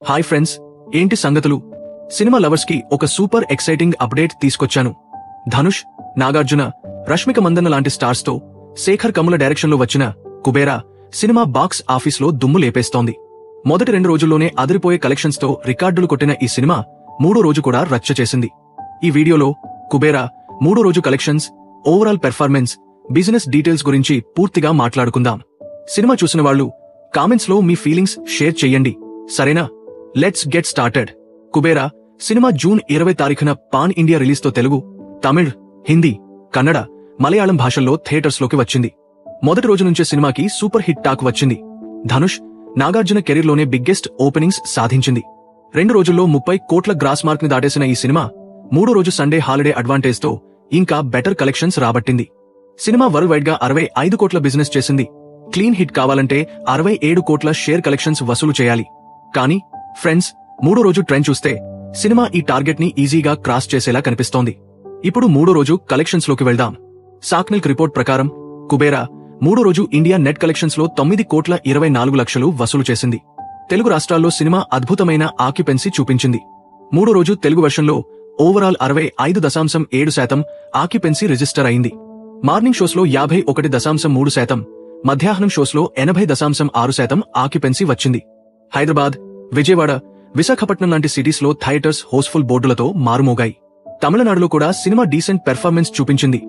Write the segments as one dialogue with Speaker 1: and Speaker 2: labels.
Speaker 1: Hi friends, ఏంటి సంగతులు? Cinema lovers కి ఒక సూపర్ ఎక్సైటింగ్ అప్డేట్ తీసుకొచ్చాను. ధనుష్, నాగార్జున, రష్మిక మందన్న లాంటి స్టార్స్ తో శేఖర్ కమ్ముల డైరెక్షన్ లో వచ్చిన కుబేరా సినిమా బాక్స్ ఆఫీస్ లో దుమ్ము లేపేస్తోంది. మొదటి 2 రోజుల్లోనే అదిరిపోయే కలెక్షన్స్ తో రికార్డులు కొట్టిన ఈ సినిమా 3వ రోజు కూడా రచ్చ చేసింది. ఈ వీడియోలో కుబేరా 3వ రోజు collections, overall performance, business details గురించి పూర్తిగా మాట్లాడుకుందాం. సినిమా చూసిన వాళ్ళు కామెంట్స్ లో మీ ఫీలింగ్స్ షేర్ చెయ్యండి, సరేనా? Let's get started. Kubera cinema June 20 తారీఖున పాన్ ఇండియా రిలీజ్ తో తెలుగు, తమిళ్, హిందీ, కన్నడ, మలయాళం భాషల్లో థియేటర్స్ లోకి వచ్చింది. మొదటి రోజు నుంచే సినిమాకి సూపర్ హిట్ టాక్ వచ్చింది. ధనుష్, నాగార్జున కెరీర్ లోనే బిగ్గెస్ట్ ఓపెనింగ్స్ సాధించింది. 2 రోజుల్లో 30 కోట్ల గ్రాస్ మార్క్ ని దాటేసిన ఈ సినిమా 3వ రోజు సండే హాలిడే అడ్వాంటేజ్ తో ఇంకా బెటర్ కలెక్షన్స్ రాబట్టింది. సినిమా వరల్డ్ వైడ్ గా 65 కోట్ల బిజినెస్ చేసింది. క్లీన్ హిట్ కావాలంటే 67 కోట్ల షేర్ కలెక్షన్స్ వసూలు చేయాలి. కానీ ఫ్రెండ్స్, 3వ రోజు ట్రెండ్ చూస్తే సినిమా ఈ టార్గెట్ ని ఈజీగా క్రాస్ చేసేలా కనిపిస్తోంది. ఇప్పుడు 3వ రోజు కలెక్షన్స్ లోకి వెళ్దాం. సాక్నిల్క్ రిపోర్ట్ ప్రకారం కుబేరా 3వ రోజు ఇండియా నెట్ కలెక్షన్స్ లో 9 కోట్ల 24 లక్షలు వసూలు చేసింది. తెలుగు రాష్ట్రాల్లో సినిమా అద్భుతమైన ఆక్యుపెన్సీ చూపించింది. 3వ రోజు తెలుగు వెర్షన్లో ఓవరాల్ 65.7% ఆక్యుపెన్సీ రిజిస్టర్ అయింది. మార్నింగ్ షోస్లో 51.3%, మధ్యాహ్నం షోస్లో 80.6% ఆక్యుపెన్సీ వచ్చింది. హైదరాబాద్, విజయవాడ, విశాఖపట్నం లాంటి సిటీస్ లో థియేటర్స్ హౌస్ఫుల్ బోర్డులతో మారుమోగాయి. తమిళనాడులో కూడా సినిమా డీసెంట్ పెర్ఫార్మెన్స్ చూపించింది.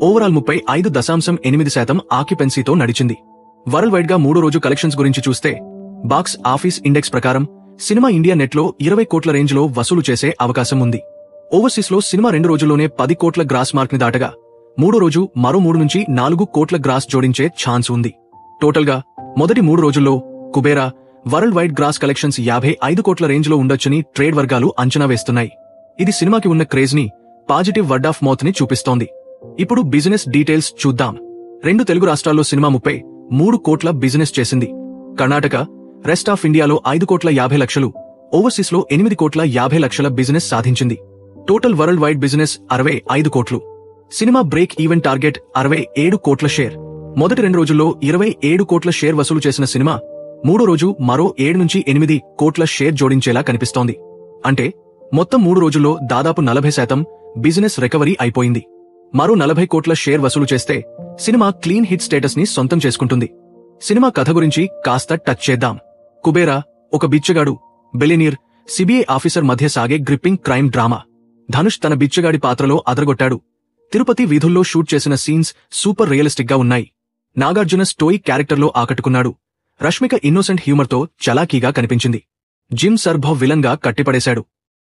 Speaker 1: ఓవరాల్ 35.8% ఆక్యుపెన్సీతో నడిచింది. వరల్డ్ వైడ్ గా 3వ రోజు కలెక్షన్స్ గురించి చూస్తే బాక్స్ ఆఫీస్ ఇండెక్స్ ప్రకారం సినిమా ఇండియా నెట్ లో 20 కోట్ల రేంజ్ లో వసూలు చేసే అవకాశం ఉంది. ఓవర్సీస్ లో సినిమా 2 రోజుల్లోనే 10 కోట్ల గ్రాస్ మార్క్ ని దాటగా 3వ రోజు మరో 3 నుంచి 4 కోట్ల గ్రాస్ జోడించే ఛాన్స్ ఉంది. టోటల్ గా మొదటి 3 రోజుల్లో Kubera worldwide gross collections 55 కోట్ల రేంజ్ లో ఉండొచ్చని ట్రేడ్ వర్గాలు అంచనా వేస్తున్నాయి. ఇది సినిమాకి ఉన్న క్రేజ్ ని, పాజిటివ్ వర్డ్ ఆఫ్ మౌత్ ని చూపిస్తోంది. ఇప్పుడు బిజినెస్ డీటెయిల్స్ చూద్దాం. 2 తెలుగు రాష్ట్రాల్లో సినిమా 33 కోట్ల బిజినెస్ చేసింది. కర్ణాటక, రెస్ట్ ఆఫ్ ఇండియాలో 5 కోట్ల 50 లక్షలు, ఓవర్సీస్ లో 8 కోట్ల 50 లక్షల బిజినెస్ సాధించింది. టోటల్ వరల్డ్ వైడ్ బిజినెస్ 65 కోట్లు. సినిమా బ్రేక్ ఈవెన్ టార్గెట్ 67 కోట్ల షేర్. మొదటి 2 రోజుల్లో 27 కోట్ల షేర్ వసూలు చేసిన సినిమా 3వ రోజు మరో 7 నుంచి 8 కోట్ల షేర్ జోడించేలా కనిపిస్తోంది. అంటే మొత్తం 3 రోజుల్లో దాదాపు 40% బిజినెస్ రికవరీ అయిపోయింది. మరో 40 కోట్ల షేర్ వసూలు చేస్తే సినిమా క్లీన్ హిట్ స్టేటస్ ని సొంతం చేసుకుంటుంది. సినిమా కథ గురించి కాస్త టచ్ చేద్దాం. కుబేరా ఒక బిచ్చగాడు, బిలియనీర్, సిబిఐ ఆఫీసర్ మధ్య సాగే గ్రిప్పింగ్ క్రైమ్ డ్రామా. ధనుష్ తన బిచ్చగాడి పాత్రలో అదరగొట్టాడు. తిరుపతి వీధుల్లో షూట్ చేసిన సీన్స్ సూపర్ రియలిస్టిక్ గా ఉన్నాయి. నాగార్జున స్టోయిక్ క్యారెక్టర్లో ఆకట్టుకున్నాడు. రష్మిక ఇన్నోసెంట్ హ్యూమర్ తో చలాకీగా కనిపించింది. జిమ్ సర్భవ్ విలన్ గా కట్టిపడేశాడు.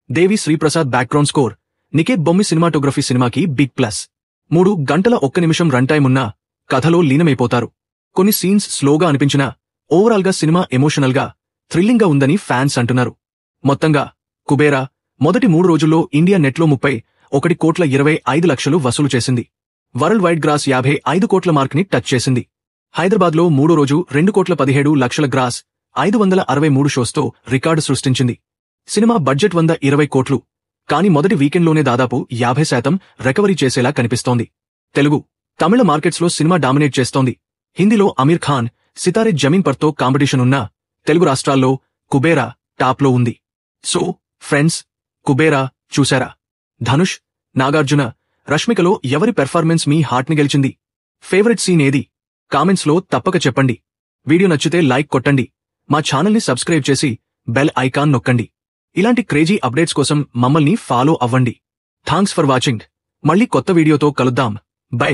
Speaker 1: Devi Sri Prasad background score, Niketh Bommi cinematography సినిమాకి బిగ్ ప్లస్. 3 గంటల 1 నిమిషం రన్ టైం ఉన్నా కథలో లీనమైపోతారు. కొన్ని సీన్స్ స్లోగా అనిపించినా ఓవరాల్ గా సినిమా ఎమోషనల్ గా, థ్రిల్లింగ్ గా ఉందని ఫ్యాన్స్ అంటున్నారు. మొత్తంగా కుబేరా మొదటి 3 రోజుల్లో ఇండియా నెట్లో 31 కోట్ల 25 లక్షలు వసూలు చేసింది. వరల్డ్ వైడ్ గ్రాస్ 55 కోట్ల మార్క్ ని టచ్ చేసింది. హైదరాబాద్ లో 3వ రోజు 2 కోట్ల 17 లక్షల గ్రాస్, 563 షోస్తో రికార్డు సృష్టించింది. సినిమా బడ్జెట్ 120 కోట్లు. కానీ మొదటి వీకెండ్లోనే దాదాపు 50% రికవరీ చేసేలా కనిపిస్తోంది. తెలుగు, తమిళ మార్కెట్స్ లో సినిమా డామినేట్ చేస్తోంది. హిందీలో అమీర్ ఖాన్, సితారే జమీన్ పర్ తో కాంపిటీషన్ ఉన్నా తెలుగు రాష్ట్రాల్లో కుబేరా టాప్ లో ఉంది. సో ఫ్రెండ్స్, కుబేరా చూశారా? ధనుష్, నాగార్జున, రష్మికలో ఎవరి పెర్ఫార్మెన్స్ మీ హార్ట్ ని గెలిచింది? ఫేవరెట్ సీన్ ఏది? కామెంట్స్ లో తప్పక చెప్పండి. వీడియో నచ్చితే లైక్ కొట్టండి. మా ఛానల్ ని సబ్స్క్రైబ్ చేసి బెల్ ఐకాన్ నొక్కండి. ఇలాంటి క్రేజీ అప్డేట్స్ కోసం మమ్మల్ని ఫాలో అవ్వండి. Thanks for watching. మళ్ళీ కొత్త వీడియోతో కలుద్దాం. బై.